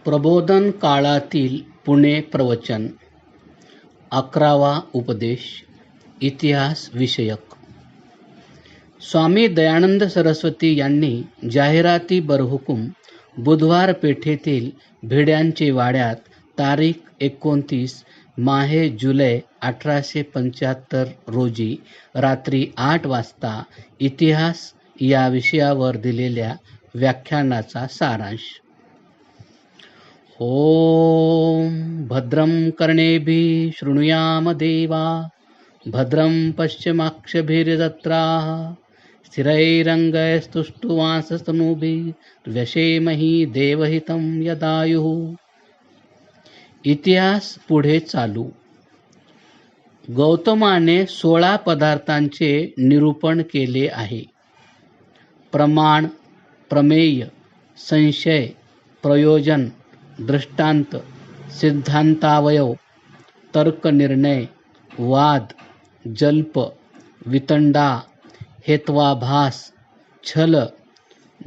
प्रबोधन काळातील पुणे प्रवचन 11वा उपदेश इतिहास विषयक. स्वामी दयानंद सरस्वती यांनी जाहिराती बरहुकूम बुधवार पेठेतील भिड्यांचे वाड्यात तारीख 29 माहे जुलै 1875 रोजी रात्री 8 वाजता इतिहास या विषयावर दिलेल्या व्याख्यानाचा सारांश. ओम भद्रं कर्णेभिः शृणुयाम देवा भद्रं पश्चिमाक्षभिर्यजत्राः स्थिरैरङ्गैस्तुष्टुवांसस्तनूभिः व्यशेमहि देवहितं यदायुः. इतिहास पुढे चालू. गौतमाने 16 पदार्थांचे निरूपण केले आहे. प्रमाण, प्रमेय, संशय, प्रयोजन, दृष्टांत, सिद्धांतावयव, तर्कनिर्णय, वाद, जल्प, वितंडा, हेत्वाभास, छल,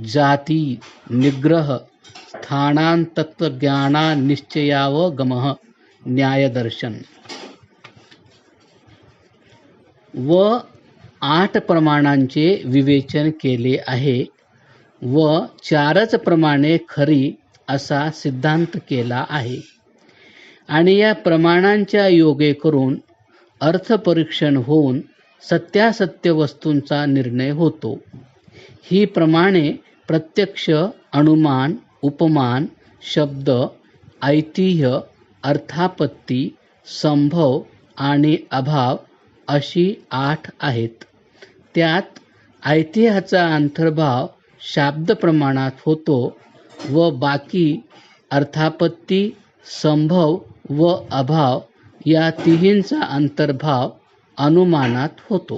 जाती, निग्रह, स्थानांतत्वज्ञानानिश्चयावगमः, न्यायदर्शन व 8 प्रमाणांचे विवेचन केले आहे व 4च प्रमाणे खरी असा सिद्धांत केला आहे आणि या प्रमाणांच्या योगे करून अर्थपरीक्षण होऊन सत्यासत्य वस्तूंचा निर्णय होतो. ही प्रमाणे प्रत्यक्ष, अनुमान, उपमान, शब्द, ऐतिह्य, अर्थापत्ती, संभव आणि अभाव अशी 8 आहेत. त्यात ऐतिह्याचा अंतर्भाव शाब्द प्रमाणात होतो व बाकी अर्थापत्ती, संभव व अभाव या तिहींचा अंतर्भाव अनुमानात होतो.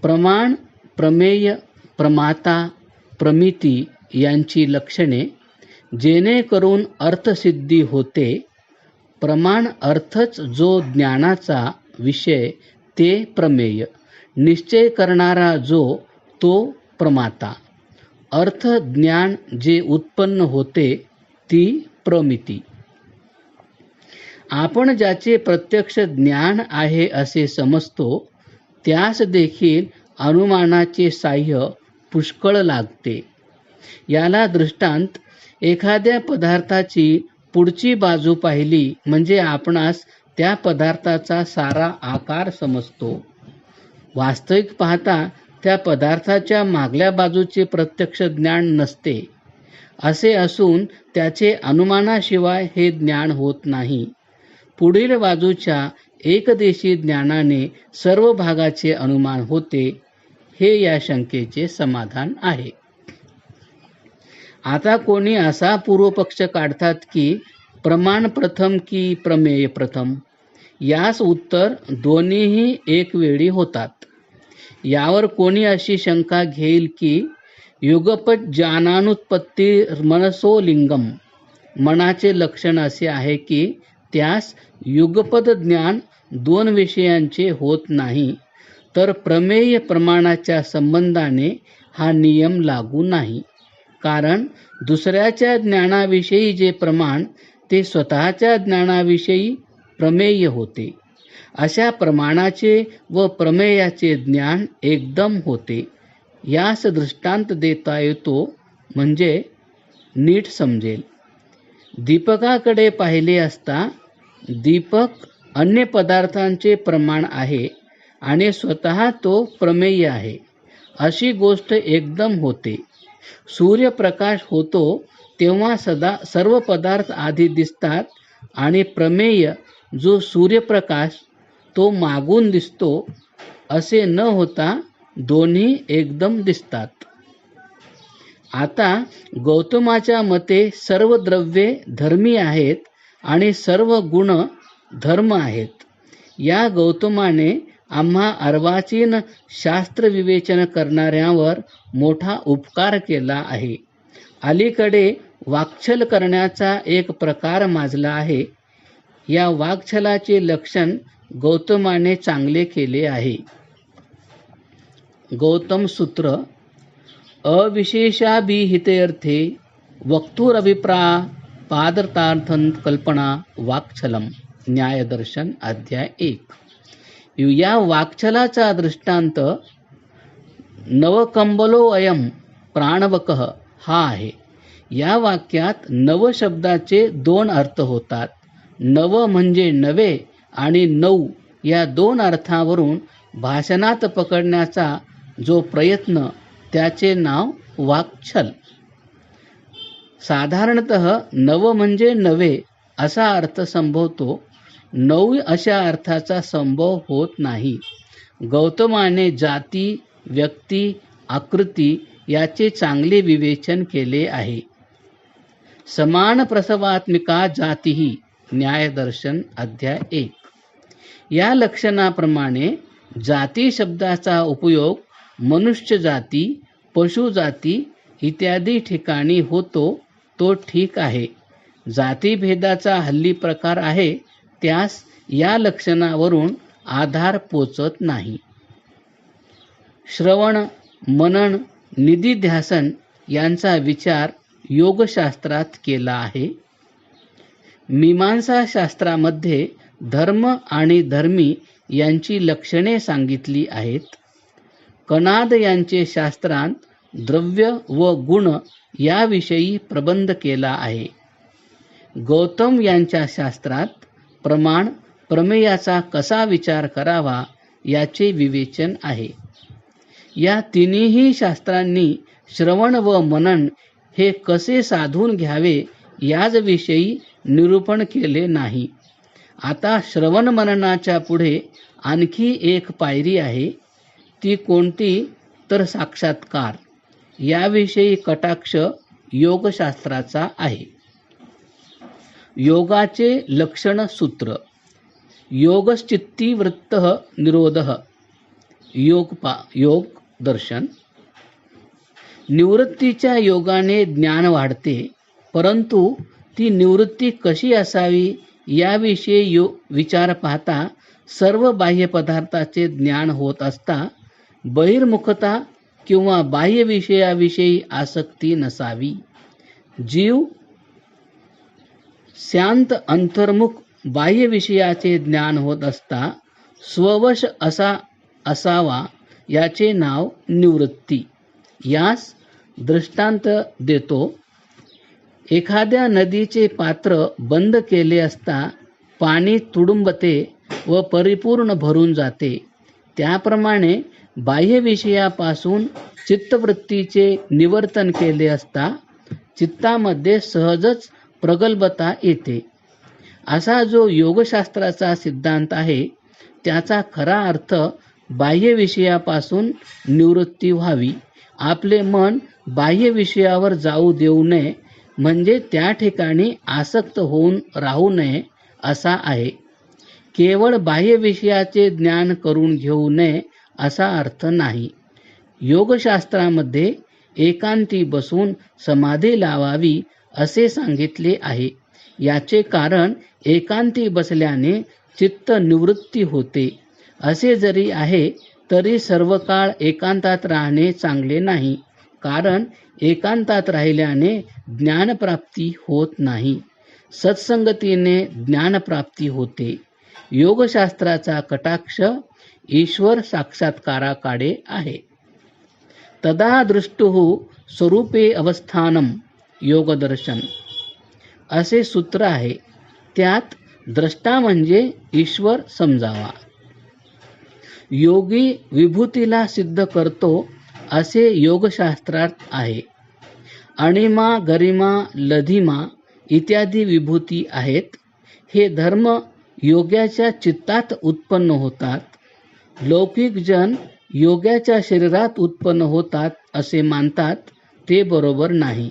प्रमाण, प्रमेय, प्रमाता, प्रमिती यांची लक्षणे जेणेकरून अर्थसिद्धी होते. प्रमाण अर्थच जो ज्ञानाचा विषय ते प्रमेय, निश्चय करणारा जो तो प्रमाता, अर्थ ज्ञान जे उत्पन्न होते ती प्रमिती. आपण ज्याचे प्रत्यक्ष ज्ञान आहे असे समजतो त्यास देखील अनुमानाचे साह्य पुष्कळ लागते. याला दृष्टांत एखाद्या पदार्थाची पुढची बाजू पाहिली म्हणजे आपणास त्या पदार्थाचा सारा आकार समजतो. वास्तविक पाहता त्या पदार्थाच्या मागल्या बाजूचे प्रत्यक्ष ज्ञान नसते. असे असून त्याचे अनुमानाशिवाय हे ज्ञान होत नाही. पुढील बाजूच्या एकदेशी ज्ञानाने सर्व भागाचे अनुमान होते. हे या शंकेचे समाधान आहे. आता कोणी असा पूर्वपक्ष काढतात की प्रमाण प्रथम की प्रमेय प्रथम. यास उत्तर दोन्हीही एक वेळी होतात. यावर कोणी अशी शंका घेईल की युगपत ज्ञानानुत्पत्ती मनसो लिंगम, मनाचे लक्षण असे आहे की त्यास युगपद ज्ञान 2 विषयांचे होत नाही, तर प्रमेय प्रमाणाच्या संबंधाने हा नियम लागू नाही. कारण दुसऱ्याच्या ज्ञानाविषयी जे प्रमाण ते स्वतःच्या ज्ञानाविषयी प्रमेय होते. अशा प्रमाणाचे व प्रमेयाचे ज्ञान एकदम होते. यास दृष्टांत देता येतो म्हणजे नीट समजेल. दीपकाकडे पाहिले असता दीपक अन्य पदार्थांचे प्रमाण आहे आणि स्वतः तो प्रमेय आहे अशी गोष्ट एकदम होते. सूर्यप्रकाश होतो तेव्हा सर्व पदार्थ आधी दिसतात आणि प्रमेय जो सूर्यप्रकाश तो मागून दिसतो असे न होता दोन्ही एकदम दिसतात. आता गौतमाच्या मते सर्व द्रव्ये धर्मी आहेत आणि सर्व गुण धर्म आहेत. या गौतमाने आम्हा अर्वाचीन शास्त्र विवेचन करणाऱ्यांवर मोठा उपकार केला आहे. अलीकडे वाक्छल करण्याचा एक प्रकार माजला आहे. या वाक्छलाचे लक्षण गौतमाने चांगले केले आहे. गौतम सूत्र अविशेषाभिहितेऽर्थे वक्तुरभिप्रापादर्थार्थं कल्पना वाक्छलम. न्यायदर्शन अध्याय 1. या वाक्छलाचा दृष्टांत नवकंबलो अयम प्राणवकः हा आहे. या वाक्यात नव शब्दाचे 2 अर्थ होतात. नव म्हणजे नवे आणि नऊ या 2 अर्थावरून भाषणात पकडण्याचा जो प्रयत्न त्याचे नाव वाक्छल. साधारणतः नव म्हणजे नवे असा अर्थ संभवतो. नऊ अशा अर्थाचा संभव होत नाही. गौतमाने जाती, व्यक्ती, आकृती याचे चांगले विवेचन केले आहे. समान प्रसवात्मिका जातीही. न्यायदर्शन अध्याय 1. या लक्षणाप्रमाणे जाती शब्दाचा उपयोग मनुष्य जाती, पशु जाती इत्यादी ठिकाणी होतो तो ठीक आहे. जातीभेदाचा हल्ली प्रकार आहे त्यास या लक्षणावरून आधार पोचत नाही. श्रवण, मनन, निधिध्यासन यांचा विचार योगशास्त्रात केला आहे. मीमांसा शास्त्रामध्ये धर्म आणि धर्मी यांची लक्षणे सांगितली आहेत. कणाद यांचे शास्त्रांत द्रव्य व गुण याविषयी प्रबंध केला आहे. गौतम यांच्या शास्त्रात प्रमाण प्रमेयाचा कसा विचार करावा याचे विवेचन आहे. या तिन्ही शास्त्रांनी श्रवण व मनन हे कसे साधून घ्यावे याविषयी निरूपण केले नाही. आता श्रवण मननाच्या पुढे आणखी एक पायरी आहे. ती कोणती तर साक्षात्कार. याविषयी कटाक्ष योगशास्त्राचा आहे. योगाचे लक्षण सूत्र. योगश्चित्ती वृत्त निरोधः. योग दर्शन. निवृत्तीच्या योगाने ज्ञान वाढते, परंतु ती निवृत्ती कशी असावी याविषयी विचार पाहता सर्व बाह्य पदार्थाचे ज्ञान होत असता बहिर्मुखता किंवा बाह्य विषयाविषयी आसक्ती नसावी. जीव शांत अंतर्मुख बाह्य विषयाचे ज्ञान होत असता स्ववश असावा याचे नाव निवृत्ती. यास दृष्टांत देतो. एखाद्या नदीचे पात्र बंद केले असता पाणी तुडुंबते व परिपूर्ण भरून जाते. त्याप्रमाणे बाह्य विषयापासून चित्तवृत्तीचे निवर्तन केले असता चित्तामध्ये सहजच प्रगल्भता येते. असा जो योगशास्त्राचा सिद्धांत आहे त्याचा खरा अर्थ बाह्य विषयापासून निवृत्ती व्हावी. आपले मन बाह्य विषयावर जाऊ देऊ नये, म्हणजे त्या ठिकाणी आसक्त होऊन राहू नये असा आहे. केवळ बाह्य विषयाचे ज्ञान करून घेऊ नये असा अर्थ नाही. योगशास्त्रामध्ये एकांती बसून समाधी लावावी असे सांगितले आहे. याचे कारण एकांती बसल्याने चित्त निवृत्ती होते. असे जरी आहे तरी सर्व काळ एकांतात राहणे चांगले नाही, कारण एकांतात राहिल्याने ज्ञानप्राप्ती होत नाही. सत्संगतीने ज्ञानप्राप्ती होते. योगशास्त्राचा कटाक्ष ईश्वर साक्षात्काराकडे आहे. तदा दृष्टुः स्वरूपे अवस्थानम योगदर्शन असे सूत्र आहे. त्यात द्रष्टा म्हणजे ईश्वर समजावा. योगी विभूतीला सिद्ध करतो असे योगशास्त्रात आहे. अणिमा, गरिमा, लधिमा इत्यादी विभूती आहेत. हे धर्म योग्याच्या चित्तात उत्पन्न होतात. लौकिक जन योग्याच्या शरीरात उत्पन्न होतात असे मानतात. ते बरोबर नाही.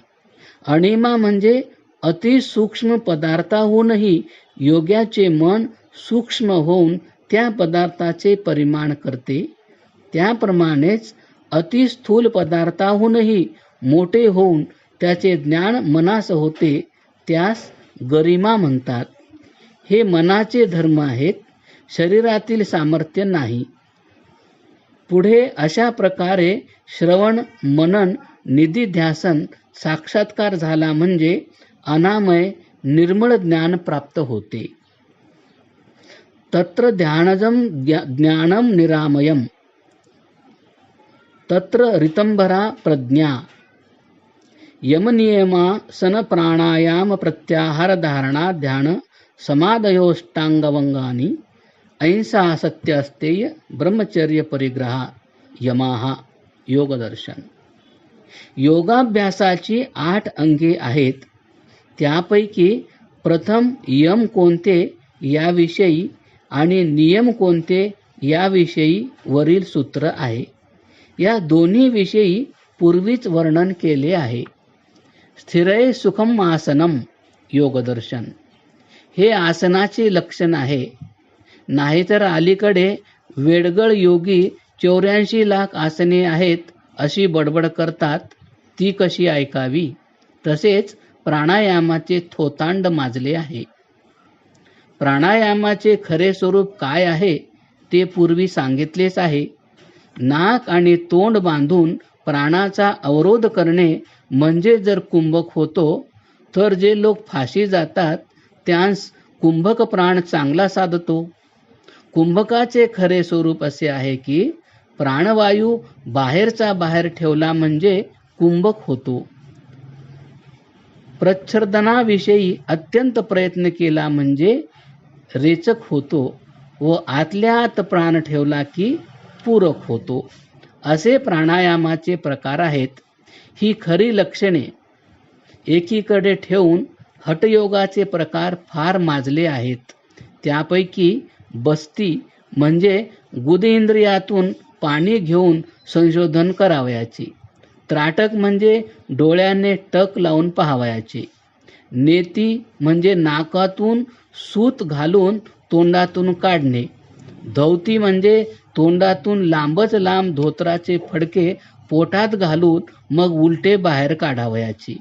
अणिमा म्हणजे अतिसूक्ष्म पदार्थाहूनही योग्याचे मन सूक्ष्म होऊन त्या पदार्थाचे परिमाण करते. त्याप्रमाणेच अतिस्थूल पदार्थाहूनही मोठे होऊन त्याचे ज्ञान मनास होते. त्यास गरिमा म्हणतात. हे मनाचे धर्म आहेत, शरीरातील सामर्थ्य नाही. पुढे अशा प्रकारे श्रवण, मनन, निधिध्यासन साक्षात्कार झाला म्हणजे अनामय निर्मळ ज्ञान प्राप्त होते. तत्र ध्यानजं ज्ञानम निरामयम तत्र ऋतंभरा प्रज्ञा यमनियमासन प्राणायाम प्रत्याहार धारणा ध्यान समाधयोष्टांगवंगानी अहिंसा सत्य अस्तेय ब्रह्मचर्य परिग्रह यमाहा. योगदर्शन. योगाभ्यासाची 8 अंगे आहेत. त्यापैकी प्रथम यम कोणते याविषयी आणि नियम कोणते याविषयी वरील सूत्र आहे. या दोन्ही विषयी पूर्वीच वर्णन केले आहे. स्थिरय सुखम आसनम योगदर्शन. हे आसनाचे लक्षण आहे. नाहीतर अलीकडे वेडगळ योगी 84 लाख आसने आहेत अशी बडबड करतात. ती कशी ऐकावी. तसेच प्राणायामाचे थोतांड माजले आहे. प्राणायामाचे खरे स्वरूप काय आहे ते पूर्वी सांगितलेच आहे. नाक आणि तोंड बांधून प्राणाचा अवरोध करणे म्हणजे जर कुंभक होतो, तर जे लोक फाशी जातात त्यांस कुंभक प्राण चांगला साधतो. कुंभकाचे खरे स्वरूप असे आहे की प्राणवायू बाहेरचा बाहेर ठेवला म्हणजे कुंभक होतो. प्रच्छर्दनाविषयी अत्यंत प्रयत्न केला म्हणजे रेचक होतो व आतल्या आत प्राण ठेवला की पूरक होतो. असे प्राणायामाचे प्रकार आहेत. ही खरी लक्षणे एकीकडे ठेवून हठयोगाचे प्रकार फार माजले आहेत. त्यापैकी बस्ती म्हणजे गुदेंद्रियातून पाणी घेऊन संशोधन करावयाचे. त्राटक म्हणजे डोळ्याने टक लावून पाहावयाचे. नेती म्हणजे नाकातून सूत घालून तोंडातून काढणे. धौती म्हणजे तोंडातून लांबच लांब धोत्राचे फडके पोटात घालून मग उलटे बाहेर काढावयाचे.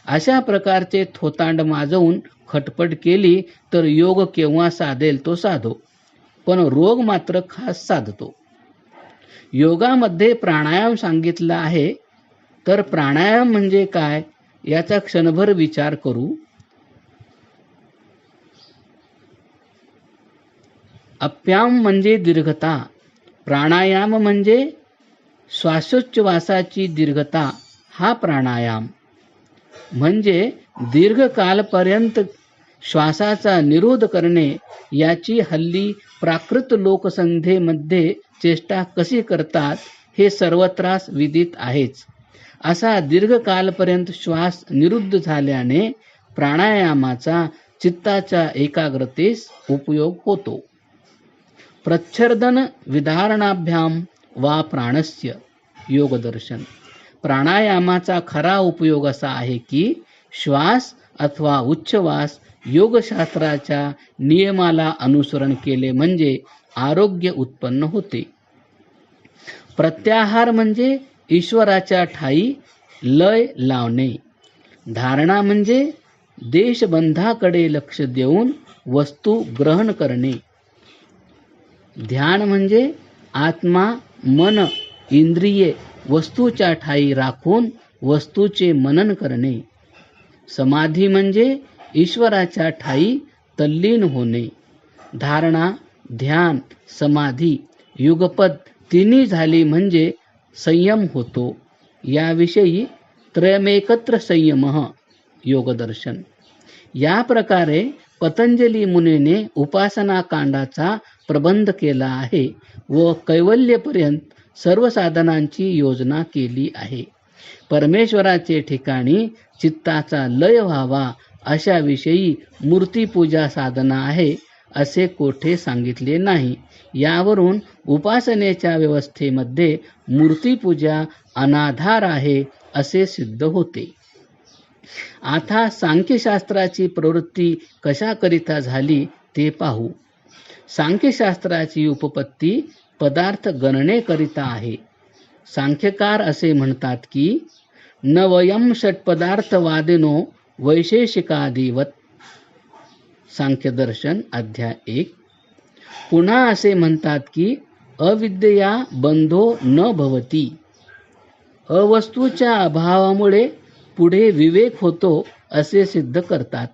अशा प्रकारचे थोतांड माजवून खटपट केली तर योग केव्हा साधेल तो साधो, पण रोग मात्र खास साधतो. योगामध्ये प्राणायाम सांगितला आहे, तर प्राणायाम म्हणजे काय याचा क्षणभर विचार करू. अप्याम म्हणजे दीर्घता. प्राणायाम म्हणजे श्वासोच्छवासाची दीर्घता. हा प्राणायाम म्हणजे दीर्घकालपर्यंत श्वासाचा निरोध करणे. याची हल्ली प्राकृत लोकसंध्येमध्ये चेष्टा कशी करतात हे सर्वत्रास विदित आहेच. असा दीर्घकालपर्यंत श्वास निरुद्ध झाल्याने प्राणायामाचा चित्ताच्या एकाग्रतेस उपयोग होतो. प्रच्छर्दन विधारणाभ्याम वा प्राणस्य योगदर्शन. प्राणायामाचा खरा उपयोग असा आहे की श्वास अथवा उच्छवास योगशास्त्राच्या नियमाला अनुसरण केले म्हणजे आरोग्य उत्पन्न होते. प्रत्याहार म्हणजे ईश्वराच्या ठाई लय लावणे. धारणा म्हणजे देशबंधाकडे लक्ष देऊन वस्तू ग्रहण करणे. ध्यान म्हणजे आत्मा मन इंद्रिये वस्तूच्या ठाई राखून वस्तूचे मनन करणे. समाधी म्हणजे ईश्वराच्या ठाई तल्लीन होणे. धारणा ध्यान समाधी युगपद तिन्ही झाली म्हणजे संयम होतो. याविषयी त्रयमेकत्र संयमः योगदर्शन. या प्रकारे पतंजली मुनीने उपासना कांडाचा प्रबंध केला आहे व कैवल्यपर्यंत सर्व साधनांची योजना केली आहे. परमेश्वराचे ठिकाणी चित्ताचा लय व्हावा अशा विषयी मूर्तीपूजा साधना आहे असे कोठे सांगितले नाही. यावरून उपासनेच्या व्यवस्थेमध्ये मूर्तीपूजा अनाधार आहे असे सिद्ध होते. आता सांख्यशास्त्राची प्रवृत्ती कशाकरिता झाली ते पाहू. सांख्यशास्त्राची उपपत्ती पदार्थ गणनेकरिता आहे. सांख्यकार असे म्हणतात की न वयम षटपदार्थवादिनो वैशेषिकादिवत. सांख्यदर्शन अध्याय 1. पुन्हा असे म्हणतात की अविद्यया बंधो न भवती. अवस्तूच्या अभावामुळे पुढे विवेक होतो असे सिद्ध करतात.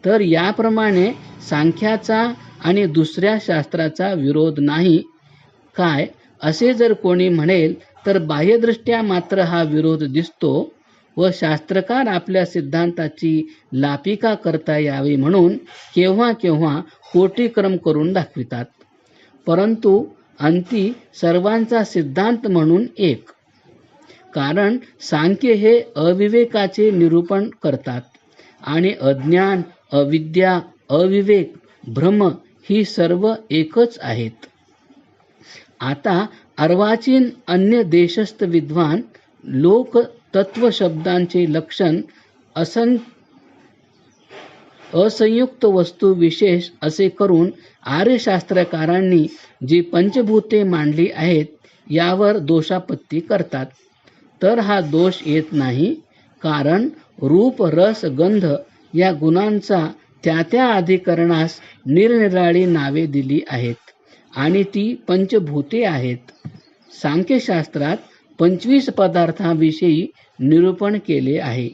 तर याप्रमाणे सांख्याचा आणि दुसऱ्या शास्त्राचा विरोध नाही काय असे जर कोणी म्हणेल तर बाह्यदृष्ट्या मात्र हा विरोध दिसतो व शास्त्रकार आपल्या सिद्धांताची लापिका करता यावी म्हणून केव्हा केव्हा कोटीक्रम करून दाखवितात. परंतु अंती सर्वांचा सिद्धांत म्हणून एक. कारण सांख्य हे अविवेकाचे निरूपण करतात आणि अज्ञान, अविद्या, अविवेक, भ्रम ही सर्व एकच आहेत. आता अर्वाचीन अन्य देशस्थ विद्वान लोक तत्वशब्दांचे लक्षण असंयुक्त वस्तू विशेष असे करून आर्यशास्त्रकारांनी जी पंचभूते मांडली आहेत यावर दोषापत्ती करतात. तर हा दोष येत नाही, कारण रूप, रस, गंध या गुणांचा त्या त्या अधिकरणास निरनिराळी नावे दिली आहेत आणि ती पंचभूते आहेत. सांख्यशास्त्रात 25 पदार्थांविषयी निरूपण केले आहे.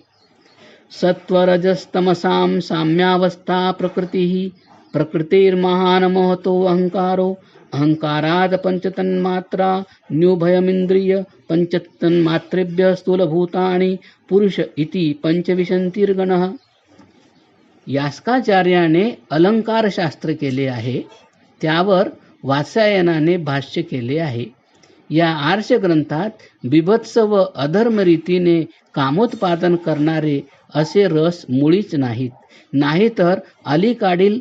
सत्वरजस्तमसां साम्यावस्था प्रकृती, प्रकृतिर्महान महतो अहंकारो, अहंकाराद पंचतन्मात्रा, न्यूभयमिंद्रिय पंचतन्मात्रेभ्य स्थूलभूतानि पुरुष इति पंचविंशतिर्गणः. यास्काचार्याने अलंकारशास्त्र केले आहे, त्यावर वात्सायनाने भाष्य केले आहे. या आर्ष ग्रंथात बिभत्स व अधर्म रीतीने कामोत्पादन करणारे असे रस मुळीच नाहीत. नाहीतर अलीकडील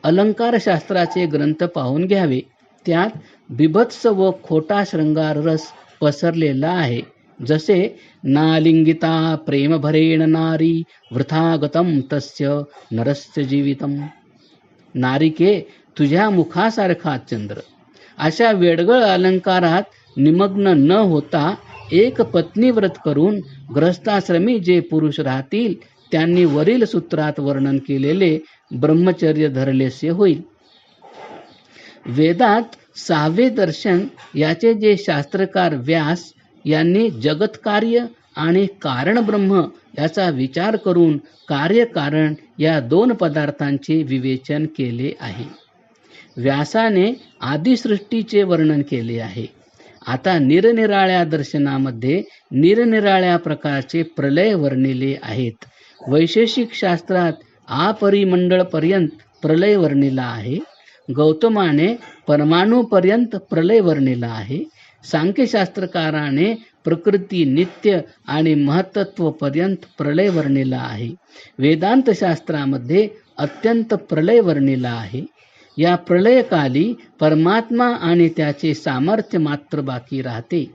अलंकारशास्त्राचे ग्रंथ पाहून घ्यावे, त्यात बिभत्स व खोटा शृंगार रस पसरलेला आहे. जसे नालिंगिता प्रेमभरेण नारी वृथागतम तस्य नरस्य जीवितम. नारिके, तुझ्या मुखासारखा चंद्र. अशा वेडगळ अलंकारात निमग्न न होता एक पत्नी व्रत करून ग्रस्ताश्रमी जे पुरुष राहतील त्यांनी वरील सूत्रात वर्णन केलेले ब्रह्मचर्य धरलेसे होईल. वेदात 6वे दर्शन याचे जे शास्त्रकार व्यास यांनी जगतकार्य आणि कारण ब्रह्म याचा विचार करून कार्यकारण या 2 पदार्थांचे विवेचन केले आहे. व्यासाने आदिसृष्टीचे वर्णन केले आहे. आता निरनिराळ्या दर्शनामध्ये निरनिराळ्या प्रकारचे प्रलय वर्णिले आहेत. वैशेषिक शास्त्रात अपरिमंडळपर्यंत प्रलय वर्णिला आहे. गौतमाने परमाणूपर्यंत प्रलय वर्णिला आहे. सांख्यशास्त्रकाराने प्रकृती, नित्य आणि महत्त्वपर्यंत प्रलय वर्णिला आहे. वेदांत शास्त्रामध्ये अत्यंत प्रलय वर्णिला आहे. या प्रलयकाली परमात्मा आणि त्याचे सामर्थ्य मात्र बाकी राहते.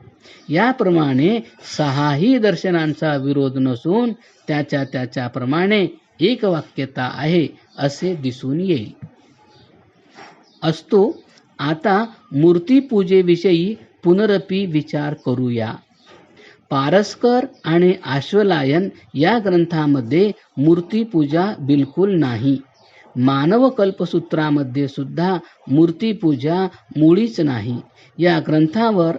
याप्रमाणे 6ही दर्शनांचा विरोध नसून त्याच्या त्याच्याप्रमाणे एकवाक्यता आहे असे दिसून येईल. अस्तु, आता मूर्तीपूजेविषयी पुनरपि विचार करूया. पारस्कर आणि आश्वलायन या ग्रंथामध्ये मूर्तीपूजा बिलकुल नाही. मानव कल्पसूत्रामध्ये सुद्धा मूर्तीपूजा मुळीच नाही. या ग्रंथावर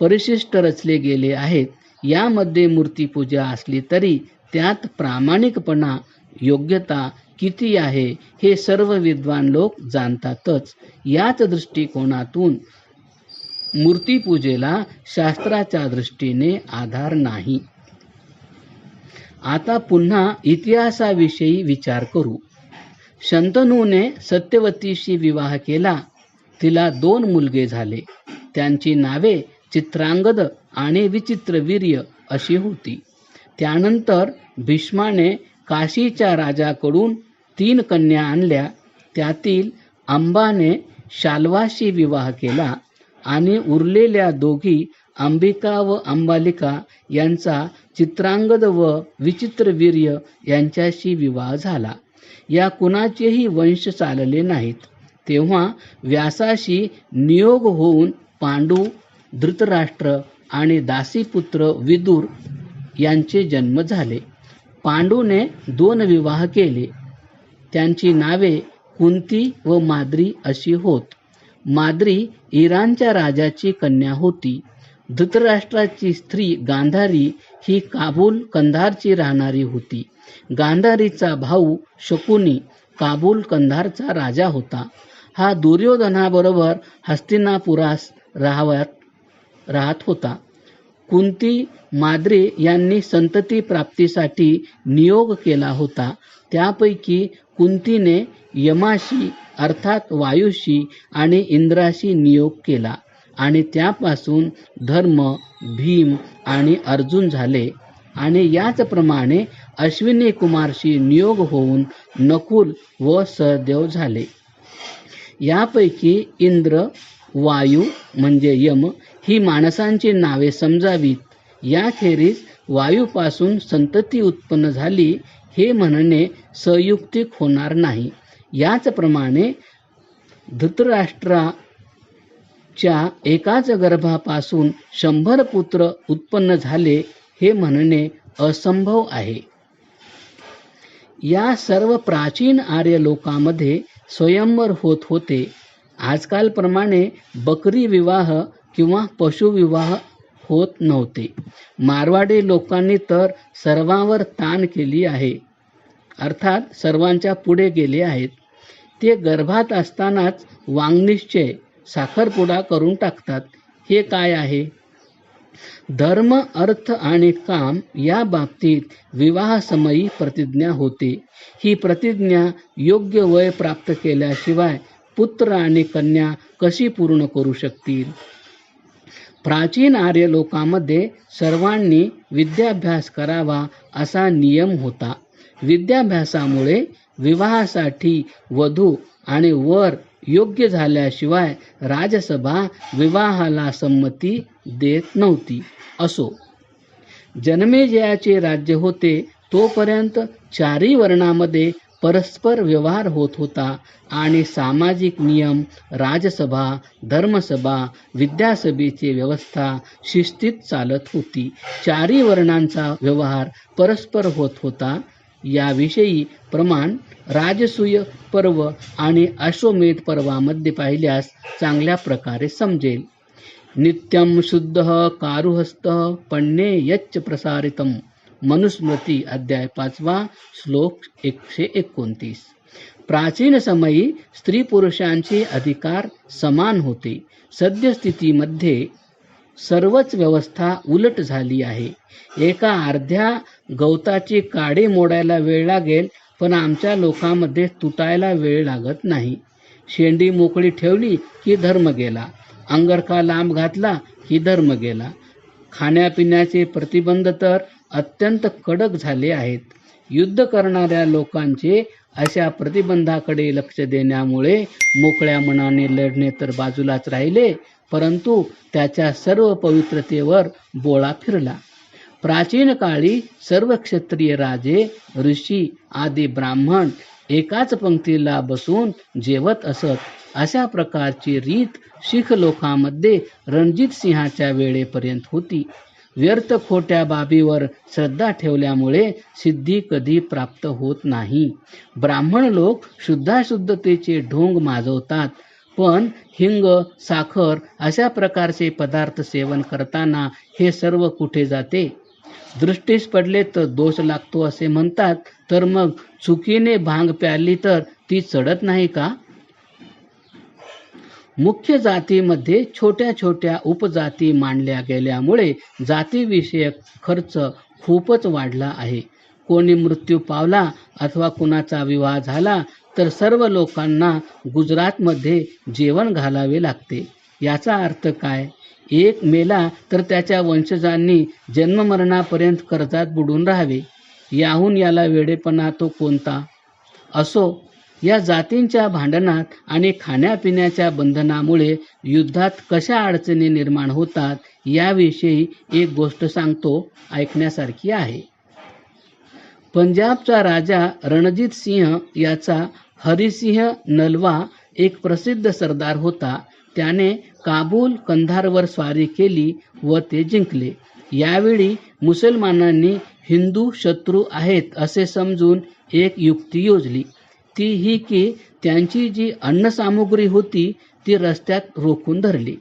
परिशिष्ट रचले गेले आहेत. यामध्ये मूर्तीपूजा असली तरी त्यात प्रामाणिकपणा, योग्यता किती आहे हे सर्व विद्वान लोक जाणतातच. याच दृष्टिकोनातून मूर्तीपूजेला शास्त्राच्या दृष्टीने आधार नाही. आता पुन्हा इतिहासाविषयी विचार करू. शंतनूने सत्यवतीशी विवाह केला. तिला 2 मुलगे झाले. त्यांची नावे चित्रांगद आणि विचित्रवीर्य अशी होती. त्यानंतर भीष्माने काशीच्या राजाकडून 3 कन्या आणल्या. त्यातील अंबाने शाल्वाशी विवाह केला आणि उरलेल्या दोघी अंबिका व अंबालिका यांचा चित्रांगद व विचित्रवीर्य यांच्याशी विवाह झाला. या कुणाचेही वंश चालले नाहीत. तेव्हा व्यासाशी नियोग होऊन पांडू, धृतराष्ट्र आणि दासीपुत्र विदुर यांचे जन्म झाले. पांडूने 2 विवाह केले. त्यांची नावे कुंती व माद्री अशी होत. माद्री इराणच्या राजाची कन्या होती. धृतराष्ट्राची स्त्री गांधारी ही काबूल कंधारची राहणारी होती. गांधारीचा भाऊ शकुनी काबूल कंधारचा राजा होता. हा दुर्योधनाबरोबर हस्तिनापुरास राहत होता. कुंती माद्री यांनी संतती प्राप्तीसाठी नियोग केला होता. त्यापैकी कुंतीने यमाशी अर्थात वायूशी आणि इंद्राशी नियोग केला आणि त्यापासून धर्म, भीम आणि अर्जुन झाले. आणि याचप्रमाणे अश्विनी कुमारशी नियोग होऊन नकुल व सहदेव झाले. यापैकी इंद्र, वायू म्हणजे यम ही माणसांची नावे समजावीत. याखेरीज वायूपासून संतती उत्पन्न झाली हे म्हणणे संयुक्तिक होणार नाही. याचप्रमाणे धृतराष्ट्राच्या एकाच गर्भापासून 100 पुत्र उत्पन्न झाले हे म्हणणे असंभव आहे. या सर्व प्राचीन आर्य लोकांमध्ये स्वयंवर होत होते. आजकालप्रमाणे बकरी विवाह किंवा पशुविवाह होत नव्हते. मारवाडी लोकांनी तर सर्वांवर ताण केली आहे, अर्थात सर्वांच्या पुढे गेले आहेत. ते गर्भात असतानाच वांगनिश्चय साखरपुडा करून टाकतात. हे काय आहे? धर्म, अर्थ आणि काम या बाबतीत विवाहासमयी प्रतिज्ञा होते. ही प्रतिज्ञा योग्य वय प्राप्त केल्याशिवाय पुत्र आणि कन्या कशी पूर्ण करू शकतील? प्राचीन आर्य लोकांमध्ये सर्वांनी विद्याभ्यास करावा असा नियम होता. विद्याभ्यासामुळे विवाहासाठी वधू आणि वर योग्य झाल्याशिवाय राजसभा विवाहाला संमती देत नव्हती. असो, जनमेजयाचे राज्य होते तोपर्यंत 4ही वर्णामध्ये परस्पर व्यवहार होत होता आणि सामाजिक नियम, राजसभा, धर्मसभा, विद्यासभेची व्यवस्था शिस्तीत चालत होती. 4ही वर्णांचा व्यवहार परस्पर होत होता. याविषयी प्रमाण राजसूय पर्व आणि अश्वमेध पर्वामध्ये पाहिल्यास चांगल्या प्रकारे समजेल. नित्यं शुद्धः कारुहस्तः पण्ये यच्च प्रसारितम. मनुस्मृती अध्याय 5 श्लोक 129. प्राचीन समयी स्त्री पुरुषांचे अधिकार समान होते. सद्यस्थितीमध्ये सर्वच व्यवस्था उलट झाली आहे. एका अर्ध्या गवताची काडी मोडायला वेळ लागेल, पण आमच्या लोकांमध्ये तुटायला वेळ लागत नाही. शेंडी मोकळी ठेवली की धर्म गेला, अंगरखा लांब घातला की धर्म गेला. खाण्यापिण्याचे प्रतिबंध तर अत्यंत कडक झाले आहेत. युद्ध करणाऱ्या लोकांचे अशा प्रतिबंधाकडे लक्ष देण्यामुळे मोकळ्या मनाने लढणे तर बाजूलाच राहिले, परंतु त्याच्या सर्व पवित्रतेवर बोळा फिरला. प्राचीन काळी सर्व क्षत्रिय राजे, ऋषी आदी ब्राह्मण एकाच पंक्तीला बसून जेवत असत. अशा प्रकारची रीत शीख लोकांमध्ये रणजित सिंहाच्या वेळेपर्यंत होती. व्यर्थ खोट्या बाबीवर श्रद्धा ठेवल्यामुळे सिद्धी कधी प्राप्त होत नाही. ब्राह्मण लोक शुद्धाशुद्धतेचे ढोंग माजवतात, पण हिंग, साखर अशा प्रकारचे पदार्थ सेवन करताना हे सर्व कुठे जाते? दृष्टीस पडले तर दोष लागतो असे म्हणतात, तर मग चुकीने भांग प्याली तर ती चढत नाही का? मुख्य जातीमध्ये छोट्या छोट्या उपजाती मांडल्या गेल्यामुळे जातीविषयक खर्च खूपच वाढला आहे. कोणी मृत्यू पावला अथवा कुणाचा विवाह झाला तर सर्व लोकांना गुजरातमध्ये जेवण घालावे लागते. याचा अर्थ काय? एक मेला तर त्याच्या वंशजांनी जन्ममरणापर्यंत कर्जात बुडून राहावे. याहून याला वेडेपणा तो कोणता? असो, या जातींच्या भांडणात आणि खाण्यापिण्याच्या बंधनामुळे युद्धात कशा अडचणी निर्माण होतात याविषयी एक गोष्ट सांगतो, ऐकण्यासारखी आहे. पंजाबचा राजा रणजित सिंह याचा हरिसिंह नलवा एक प्रसिद्ध सरदार होता. त्याने काबूल कंधारवर स्वारी केली व ते जिंकले. यावेळी मुसलमानांनी हिंदू शत्रू आहेत असे समजून एक युक्ती योजली. ती ही की त्यांची जी अन्नसामुग्री होती ती रस्त्यात रोखून धरली.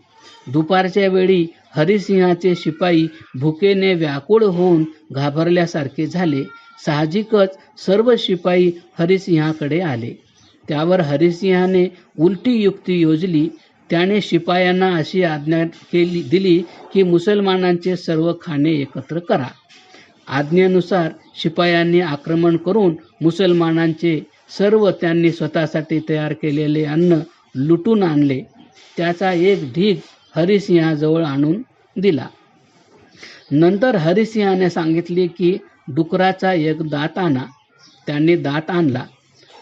दुपारच्या वेळी हरिसिंहाचे शिपाई भुकेने व्याकुळ होऊन घाबरल्यासारखे झाले. साहजिकच सर्व शिपाई हरिसिंहाकडे आले. त्यावर हरिसिंहाने उलटी युक्ती योजली. त्याने शिपायांना अशी आज्ञा दिली की मुसलमानांचे सर्व खाणे एकत्र करा. आज्ञेनुसार शिपायांनी आक्रमण करून मुसलमानांचे सर्व त्यांनी स्वतःसाठी तयार केलेले अन्न लुटून आणले. त्याचा एक ढीग हरिसिंहाजवळ आणून दिला. नंतर हरिसिंहाने सांगितले की डुकराचा एक दात आणा. त्यांनी दात आणला.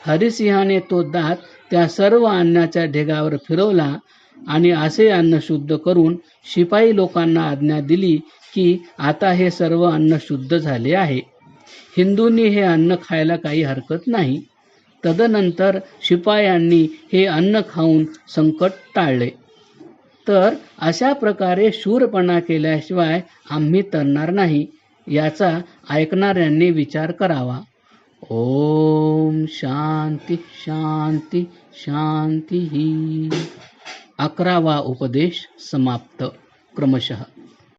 हरिसिंहाने तो दात त्या सर्व अन्नाच्या ढेगावर फिरवला आणि असे अन्न शुद्ध करून शिपाई लोकांना आज्ञा दिली की आता हे सर्व अन्न शुद्ध झाले आहे. हिंदूंनी हे अन्न खायला काही हरकत नाही. तदनंतर शिपायांनी हे अन्न खाऊन संकट टाळले. तर अशा प्रकारे शूरपणा केल्याशिवाय आम्ही तरणार नाही याचा ऐकणाऱ्यांनी विचार करावा. ओम शांती शांती शांती. 11वा उपदेश समाप्त. क्रमशः